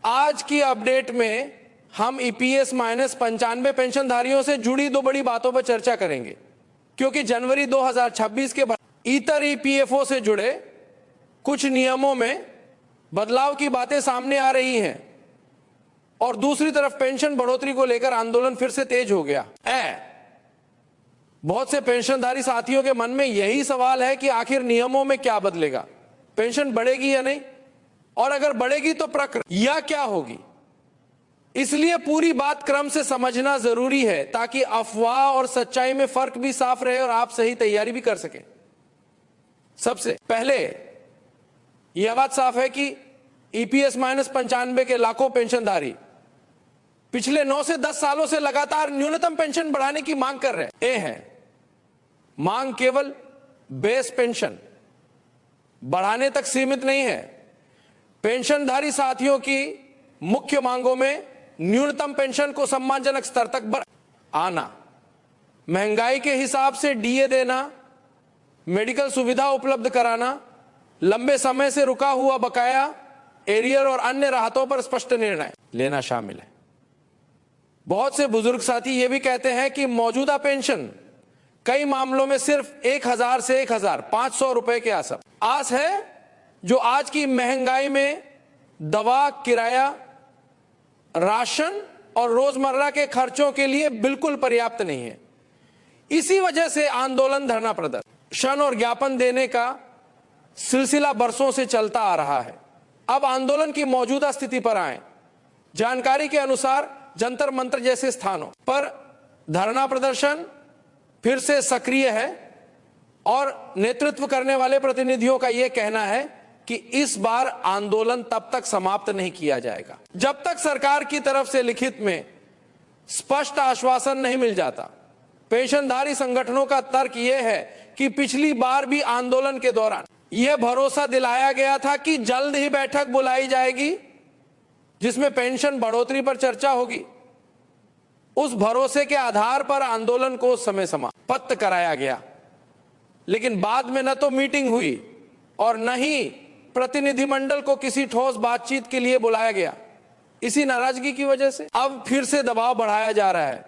आज की अपडेट में हम ईपीएस माइनस 95 पेंशनधारियों से जुड़ी दो बड़ी बातों पर चर्चा करेंगे, क्योंकि जनवरी 2026 के बाद इतर ईपीएफओ से जुड़े कुछ नियमों में बदलाव की बातें सामने आ रही हैं और दूसरी तरफ पेंशन बढ़ोतरी को लेकर आंदोलन फिर से तेज हो गया है। बहुत से पेंशनधारी साथियों के मन में यही सवाल है कि आखिर नियमों में क्या बदलेगा, पेंशन बढ़ेगी या नहीं, और अगर बढ़ेगी तो प्रक्रिया क्या होगी। इसलिए पूरी बात क्रम से समझना जरूरी है ताकि अफवाह और सच्चाई में फर्क भी साफ रहे और आप सही तैयारी भी कर सकें। सबसे पहले यह बात साफ है कि ईपीएस माइनस 95 के लाखों पेंशनधारी पिछले 9 से 10 सालों से लगातार न्यूनतम पेंशन बढ़ाने की मांग कर रहे हैं। मांग केवल बेस पेंशन बढ़ाने तक सीमित नहीं है। पेंशनधारी साथियों की मुख्य मांगों में न्यूनतम पेंशन को सम्मानजनक स्तर तक आना, महंगाई के हिसाब से डीए देना, मेडिकल सुविधा उपलब्ध कराना, लंबे समय से रुका हुआ बकाया, एरियर और अन्य राहतों पर स्पष्ट निर्णय लेना शामिल है। बहुत से बुजुर्ग साथी ये भी कहते हैं कि मौजूदा पेंशन कई मामलों में सिर्फ 1000 से 1500 रुपए के आस है, जो आज की महंगाई में दवा, किराया, राशन और रोजमर्रा के खर्चों के लिए बिल्कुल पर्याप्त नहीं है। इसी वजह से आंदोलन, धरना प्रदर्शन और ज्ञापन देने का सिलसिला बरसों से चलता आ रहा है। अब आंदोलन की मौजूदा स्थिति पर आए। जानकारी के अनुसार जंतर मंतर जैसे स्थानों पर धरना प्रदर्शन फिर से सक्रिय है और नेतृत्व करने वाले प्रतिनिधियों का यह कहना है कि इस बार आंदोलन तब तक समाप्त नहीं किया जाएगा जब तक सरकार की तरफ से लिखित में स्पष्ट आश्वासन नहीं मिल जाता। पेंशनधारी संगठनों का तर्क यह है कि पिछली बार भी आंदोलन के दौरान यह भरोसा दिलाया गया था कि जल्द ही बैठक बुलाई जाएगी जिसमें पेंशन बढ़ोतरी पर चर्चा होगी। उस भरोसे के आधार पर आंदोलन को समय समाप्त कराया गया, लेकिन बाद में न तो मीटिंग हुई और न ही प्रतिनिधिमंडल को किसी ठोस बातचीत के लिए बुलाया गया। इसी नाराजगी की वजह से अब फिर से दबाव बढ़ाया जा रहा है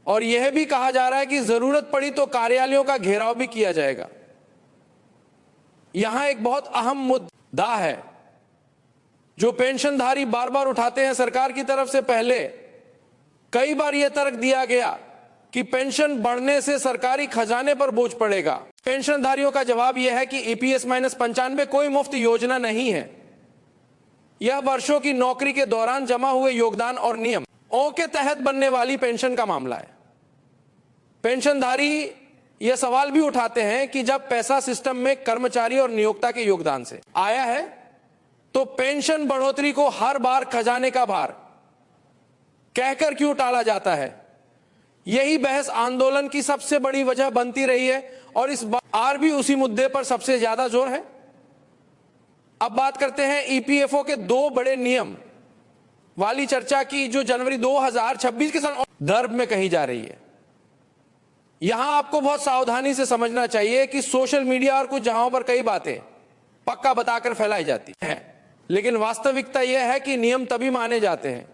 और यह भी कहा जा रहा है कि जरूरत पड़ी तो कार्यालयों का घेराव भी किया जाएगा। यहां एक बहुत अहम मुद्दा है जो पेंशनधारी बार बार उठाते हैं सरकार की तरफ से। पहले कई बार यह तर्क दिया गया कि पेंशन बढ़ने से सरकारी खजाने पर बोझ पड़ेगा। पेंशनधारियों का जवाब यह है कि ईपीएस माइनस 95 कोई मुफ्त योजना नहीं है। यह वर्षों की नौकरी के दौरान जमा हुए योगदान और नियमों के तहत बनने वाली पेंशन का मामला है। पेंशनधारी यह सवाल भी उठाते हैं कि जब पैसा सिस्टम में कर्मचारी और नियोक्ता के योगदान से आया है तो पेंशन बढ़ोतरी को हर बार खजाने का भार कहकर क्यों टाला जाता है। यही बहस आंदोलन की सबसे बड़ी वजह बनती रही है और इस बार भी उसी मुद्दे पर सबसे ज्यादा जोर है। अब बात करते हैं ईपीएफओ के 2 बड़े नियम वाली चर्चा की जो जनवरी 2026 के संदर्भ में कही जा रही है। यहां आपको बहुत सावधानी से समझना चाहिए कि सोशल मीडिया और कुछ जगहों पर कई बातें पक्का बताकर फैलाई जाती हैं, लेकिन वास्तविकता यह है कि नियम तभी माने जाते हैं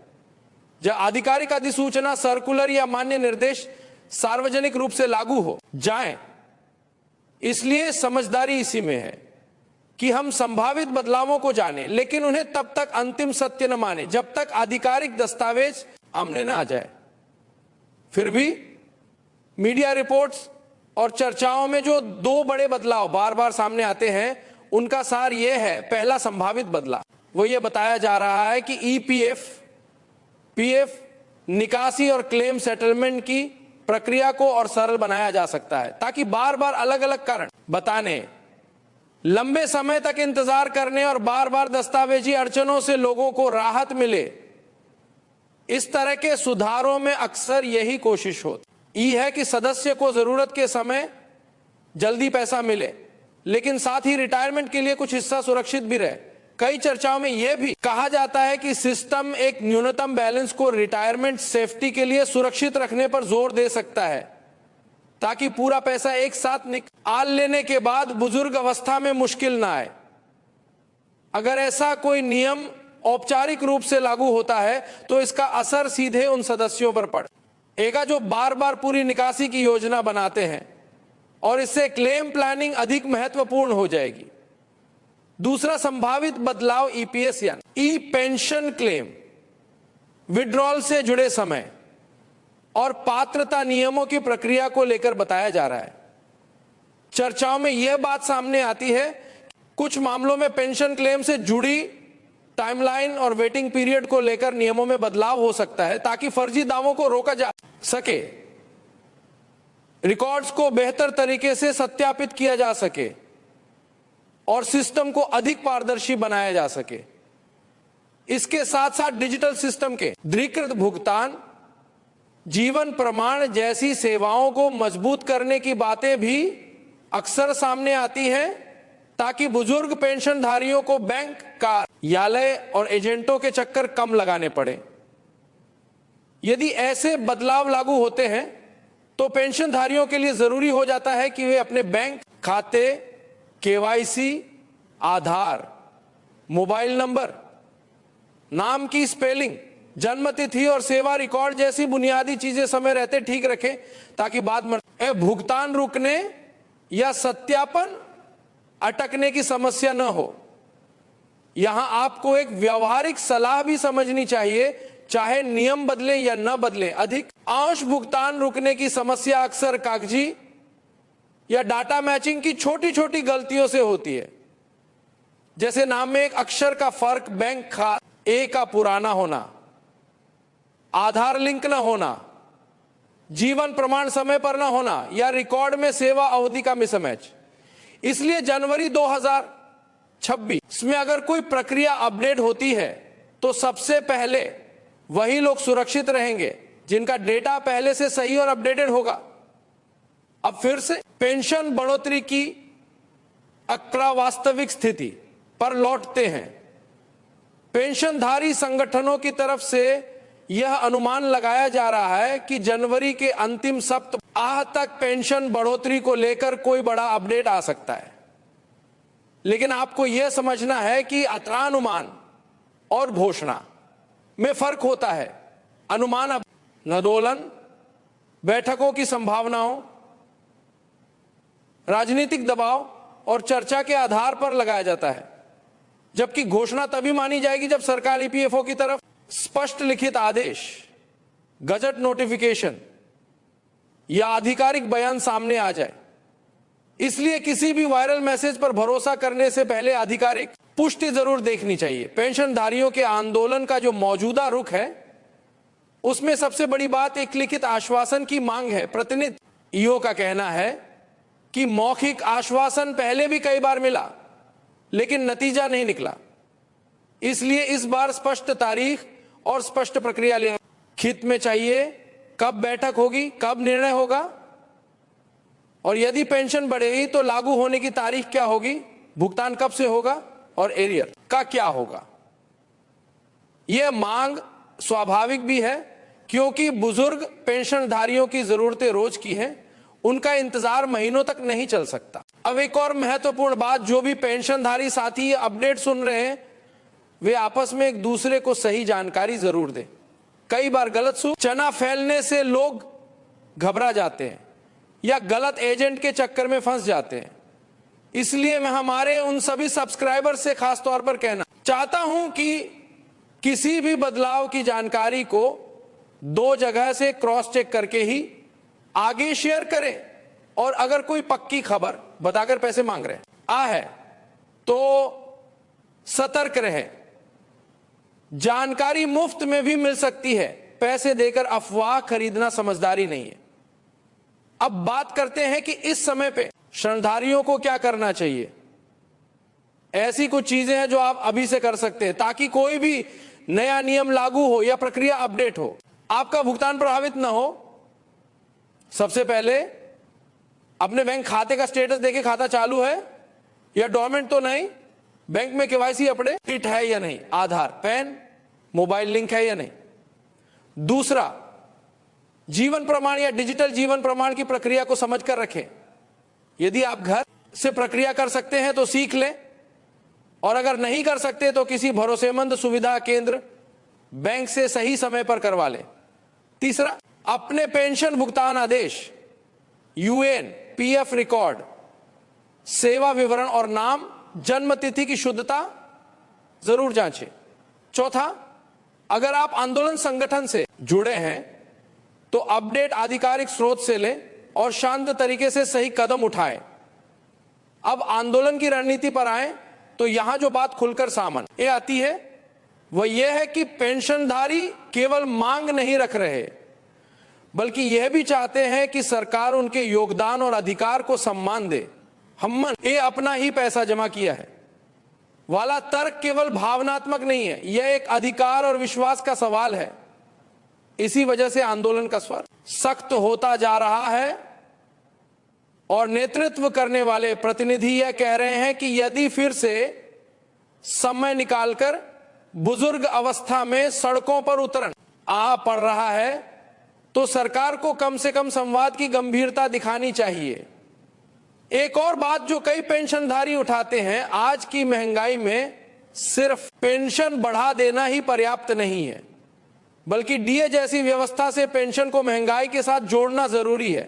जब आधिकारिक अधिसूचना, सर्कुलर या मान्य निर्देश सार्वजनिक रूप से लागू हो जाएं। इसलिए समझदारी इसी में है कि हम संभावित बदलावों को जानें, लेकिन उन्हें तब तक अंतिम सत्य न माने जब तक आधिकारिक दस्तावेज सामने न आ जाए। फिर भी मीडिया रिपोर्ट्स और चर्चाओं में जो 2 बड़े बदलाव बार बार सामने आते हैं उनका सार यह है। पहला संभावित बदलाव वो ये बताया जा रहा है कि पीएफ निकासी और क्लेम सेटलमेंट की प्रक्रिया को और सरल बनाया जा सकता है ताकि बार बार अलग अलग कारण बताने, लंबे समय तक इंतजार करने और बार बार दस्तावेजी अड़चनों से लोगों को राहत मिले। इस तरह के सुधारों में अक्सर यही कोशिश होती है कि सदस्य को जरूरत के समय जल्दी पैसा मिले, लेकिन साथ ही रिटायरमेंट के लिए कुछ हिस्सा सुरक्षित भी रहे। कई चर्चाओं में यह भी कहा जाता है कि सिस्टम एक न्यूनतम बैलेंस को रिटायरमेंट सेफ्टी के लिए सुरक्षित रखने पर जोर दे सकता है ताकि पूरा पैसा एक साथ निकाल लेने के बाद बुजुर्ग अवस्था में मुश्किल ना आए। अगर ऐसा कोई नियम औपचारिक रूप से लागू होता है तो इसका असर सीधे उन सदस्यों पर पड़ेगा जो बार बार पूरी निकासी की योजना बनाते हैं और इससे क्लेम प्लानिंग अधिक महत्वपूर्ण हो जाएगी। दूसरा संभावित बदलाव ईपीएस यानी ई पेंशन क्लेम विड्रॉल से जुड़े समय और पात्रता नियमों की प्रक्रिया को लेकर बताया जा रहा है। चर्चाओं में यह बात सामने आती है, कुछ मामलों में पेंशन क्लेम से जुड़ी टाइमलाइन और वेटिंग पीरियड को लेकर नियमों में बदलाव हो सकता है ताकि फर्जी दावों को रोका जा सके, रिकॉर्ड्स को बेहतर तरीके से सत्यापित किया जा सके और सिस्टम को अधिक पारदर्शी बनाया जा सके। इसके साथ साथ डिजिटल सिस्टम के द्विकृत भुगतान, जीवन प्रमाण जैसी सेवाओं को मजबूत करने की बातें भी अक्सर सामने आती हैं ताकि बुजुर्ग पेंशनधारियों को बैंक, कार्यालय और एजेंटों के चक्कर कम लगाने पड़े। यदि ऐसे बदलाव लागू होते हैं तो पेंशनधारियों के लिए जरूरी हो जाता है कि वे अपने बैंक खाते, केवाईसी, आधार, मोबाइल नंबर, नाम की स्पेलिंग, जन्मतिथि और सेवा रिकॉर्ड जैसी बुनियादी चीजें समय रहते ठीक रखें ताकि बाद में भुगतान रुकने या सत्यापन अटकने की समस्या न हो। यहां आपको एक व्यावहारिक सलाह भी समझनी चाहिए, चाहे नियम बदले या न बदले, अधिकांश भुगतान रुकने की समस्या अक्सर कागजी या डाटा मैचिंग की छोटी छोटी गलतियों से होती है, जैसे नाम में एक अक्षर का फर्क, बैंक खाते का पुराना होना, आधार लिंक न होना, जीवन प्रमाण समय पर न होना या रिकॉर्ड में सेवा अवधि का मिसमैच। इसलिए जनवरी 2026 में अगर कोई प्रक्रिया अपडेट होती है तो सबसे पहले वही लोग सुरक्षित रहेंगे जिनका डेटा पहले से सही और अपडेटेड होगा। अब फिर से पेंशन बढ़ोतरी की अवास्तविक स्थिति पर लौटते हैं। पेंशनधारी संगठनों की तरफ से यह अनुमान लगाया जा रहा है कि जनवरी के अंतिम सप्ताह तक पेंशन बढ़ोतरी को लेकर कोई बड़ा अपडेट आ सकता है। लेकिन आपको यह समझना है कि अनुमान और घोषणा में फर्क होता है। अनुमान आंदोलन, बैठकों की संभावनाओं, राजनीतिक दबाव और चर्चा के आधार पर लगाया जाता है, जबकि घोषणा तभी मानी जाएगी जब सरकार ईपीएफओ की तरफ स्पष्ट लिखित आदेश, गजट नोटिफिकेशन या आधिकारिक बयान सामने आ जाए। इसलिए किसी भी वायरल मैसेज पर भरोसा करने से पहले आधिकारिक पुष्टि जरूर देखनी चाहिए। पेंशनधारियों के आंदोलन का जो मौजूदा रुख है उसमें सबसे बड़ी बात एक लिखित आश्वासन की मांग है। प्रतिनिधि ईओ का कहना है कि मौखिक आश्वासन पहले भी कई बार मिला लेकिन नतीजा नहीं निकला, इसलिए इस बार स्पष्ट तारीख और स्पष्ट प्रक्रिया लेना हित में चाहिए। कब बैठक होगी, कब निर्णय होगा और यदि पेंशन बढ़ेगी तो लागू होने की तारीख क्या होगी, भुगतान कब से होगा और एरियर का क्या होगा। यह मांग स्वाभाविक भी है क्योंकि बुजुर्ग पेंशनधारियों की जरूरतें रोज की हैं, उनका इंतजार महीनों तक नहीं चल सकता। अब एक और महत्वपूर्ण बात, जो भी पेंशनधारी साथी अपडेट सुन रहे हैं वे आपस में एक दूसरे को सही जानकारी जरूर दें। कई बार गलत सूचना फैलने से लोग घबरा जाते हैं या गलत एजेंट के चक्कर में फंस जाते हैं। इसलिए मैं हमारे उन सभी सब्सक्राइबर से खास तौर पर कहना चाहता हूं कि किसी भी बदलाव की जानकारी को 2 जगह से क्रॉस चेक करके ही आगे शेयर करें और अगर कोई पक्की खबर बताकर पैसे मांग रहे है तो सतर्क रहें। जानकारी मुफ्त में भी मिल सकती है, पैसे देकर अफवाह खरीदना समझदारी नहीं है। अब बात करते हैं कि इस समय पे पेंशनधारियों को क्या करना चाहिए। ऐसी कुछ चीजें हैं जो आप अभी से कर सकते हैं ताकि कोई भी नया नियम लागू हो या प्रक्रिया अपडेट हो, आपका भुगतान प्रभावित ना हो। सबसे पहले अपने बैंक खाते का स्टेटस देखें, खाता चालू है या डोरमेंट तो नहीं, बैंक में केवाईसी अपडेट है या नहीं, आधार, पैन, मोबाइल लिंक है या नहीं। दूसरा, जीवन प्रमाण या डिजिटल जीवन प्रमाण की प्रक्रिया को समझकर रखें। यदि आप घर से प्रक्रिया कर सकते हैं तो सीख लें, और अगर नहीं कर सकते तो किसी भरोसेमंद सुविधा केंद्र बैंक से सही समय पर करवा लें। तीसरा, अपने पेंशन भुगतान आदेश, यूएएन, पीएफ रिकॉर्ड, सेवा विवरण और नाम, जन्म तिथि की शुद्धता जरूर जांचें। चौथा, अगर आप आंदोलन संगठन से जुड़े हैं तो अपडेट आधिकारिक स्रोत से लें और शांत तरीके से सही कदम उठाएं। अब आंदोलन की रणनीति पर आए तो यहां जो बात खुलकर सामने आती है वह यह है कि पेंशनधारी केवल मांग नहीं रख रहे, बल्कि यह भी चाहते हैं कि सरकार उनके योगदान और अधिकार को सम्मान दे। हमने अपना ही पैसा जमा किया है वाला तर्क केवल भावनात्मक नहीं है, यह एक अधिकार और विश्वास का सवाल है। इसी वजह से आंदोलन का स्वर सख्त होता जा रहा है और नेतृत्व करने वाले प्रतिनिधि यह कह रहे हैं कि यदि फिर से समय निकालकर बुजुर्ग अवस्था में सड़कों पर उतरना पड़ रहा है तो सरकार को कम से कम संवाद की गंभीरता दिखानी चाहिए। एक और बात जो कई पेंशनधारी उठाते हैं, आज की महंगाई में सिर्फ पेंशन बढ़ा देना ही पर्याप्त नहीं है, बल्कि डीए जैसी व्यवस्था से पेंशन को महंगाई के साथ जोड़ना जरूरी है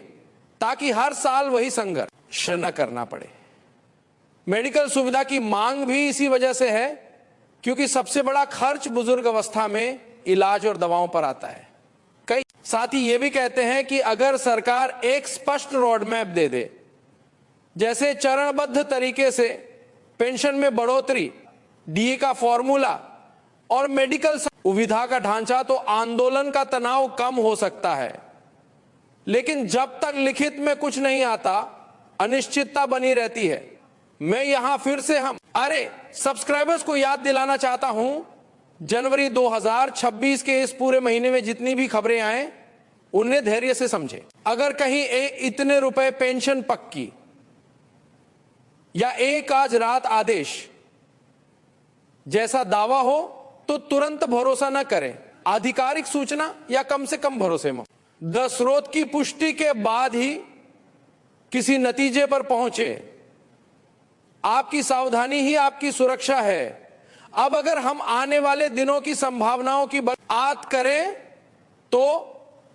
ताकि हर साल वही संघर्ष न करना पड़े। मेडिकल सुविधा की मांग भी इसी वजह से है क्योंकि सबसे बड़ा खर्च बुजुर्ग अवस्था में इलाज और दवाओं पर आता है। कई साथी ये भी कहते हैं कि अगर सरकार एक स्पष्ट रोड मैप दे दे, जैसे चरणबद्ध तरीके से पेंशन में बढ़ोतरी, डीए का फॉर्मूला और मेडिकल सुविधा का ढांचा, तो आंदोलन का तनाव कम हो सकता है। लेकिन जब तक लिखित में कुछ नहीं आता, अनिश्चितता बनी रहती है। मैं यहां फिर से सब्सक्राइबर्स को याद दिलाना चाहता हूं, जनवरी 2026 के इस पूरे महीने में जितनी भी खबरें आए उन्हें धैर्य से समझें। अगर कहीं इतने रुपए पेंशन पक्की या एक आज रात आदेश जैसा दावा हो तो तुरंत भरोसा न करें। आधिकारिक सूचना या कम से कम भरोसेमंद स्रोत की पुष्टि के बाद ही किसी नतीजे पर पहुंचे। आपकी सावधानी ही आपकी सुरक्षा है। अब अगर हम आने वाले दिनों की संभावनाओं की बात करें तो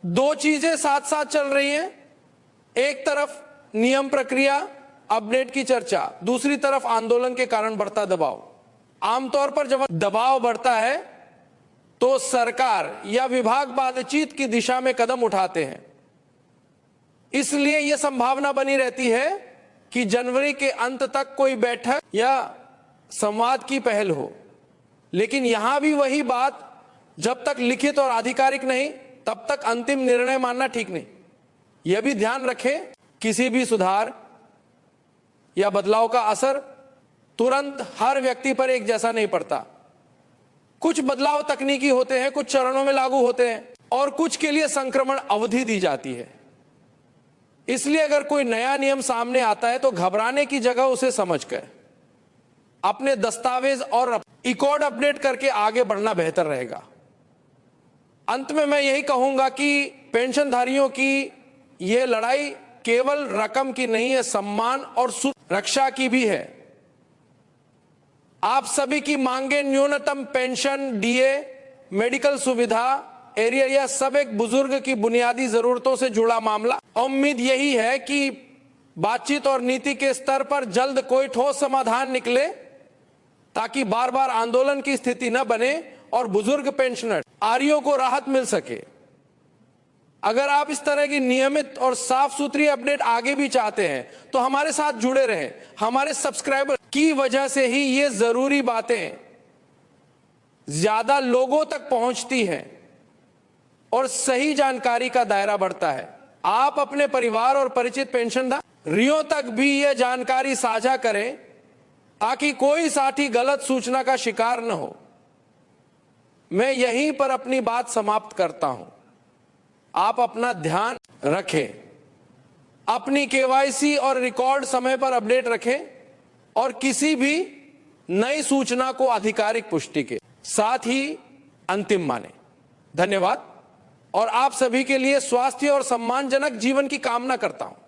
दो चीजें साथ साथ चल रही हैं। एक तरफ नियम प्रक्रिया अपडेट की चर्चा, दूसरी तरफ आंदोलन के कारण बढ़ता दबाव। आमतौर पर जब दबाव बढ़ता है तो सरकार या विभाग बातचीत की दिशा में कदम उठाते हैं। इसलिए यह संभावना बनी रहती है कि जनवरी के अंत तक कोई बैठक या संवाद की पहल हो। लेकिन यहां भी वही बात, जब तक लिखित और आधिकारिक नहीं तब तक अंतिम निर्णय मानना ठीक नहीं। यह भी ध्यान रखें, किसी भी सुधार या बदलाव का असर तुरंत हर व्यक्ति पर एक जैसा नहीं पड़ता। कुछ बदलाव तकनीकी होते हैं, कुछ चरणों में लागू होते हैं और कुछ के लिए संक्रमण अवधि दी जाती है। इसलिए अगर कोई नया नियम सामने आता है तो घबराने की जगह उसे समझकर अपने दस्तावेज और रिकॉर्ड अपडेट करके आगे बढ़ना बेहतर रहेगा। अंत में मैं यही कहूंगा कि पेंशनधारियों की यह लड़ाई केवल रकम की नहीं है, सम्मान और सुरक्षा की भी है। आप सभी की मांगे न्यूनतम पेंशन, डीए, मेडिकल सुविधा, एरिया सब एक बुजुर्ग की बुनियादी जरूरतों से जुड़ा मामला। उम्मीद यही है कि बातचीत और नीति के स्तर पर जल्द कोई ठोस समाधान निकले ताकि बार बार आंदोलन की स्थिति न बने और बुजुर्ग पेंशनर आरियों को राहत मिल सके। अगर आप इस तरह की नियमित और साफ सुथरी अपडेट आगे भी चाहते हैं तो हमारे साथ जुड़े रहें। हमारे सब्सक्राइबर की वजह से ही ये जरूरी बातें ज्यादा लोगों तक पहुंचती हैं और सही जानकारी का दायरा बढ़ता है। आप अपने परिवार और परिचित पेंशनधारियों तक भी यह जानकारी साझा करें ताकि कोई साथी गलत सूचना का शिकार न हो। मैं यहीं पर अपनी बात समाप्त करता हूं। आप अपना ध्यान रखें, अपनी केवाईसी और रिकॉर्ड समय पर अपडेट रखें और किसी भी नई सूचना को आधिकारिक पुष्टि के साथ ही अंतिम माने। धन्यवाद और आप सभी के लिए स्वास्थ्य और सम्मानजनक जीवन की कामना करता हूं।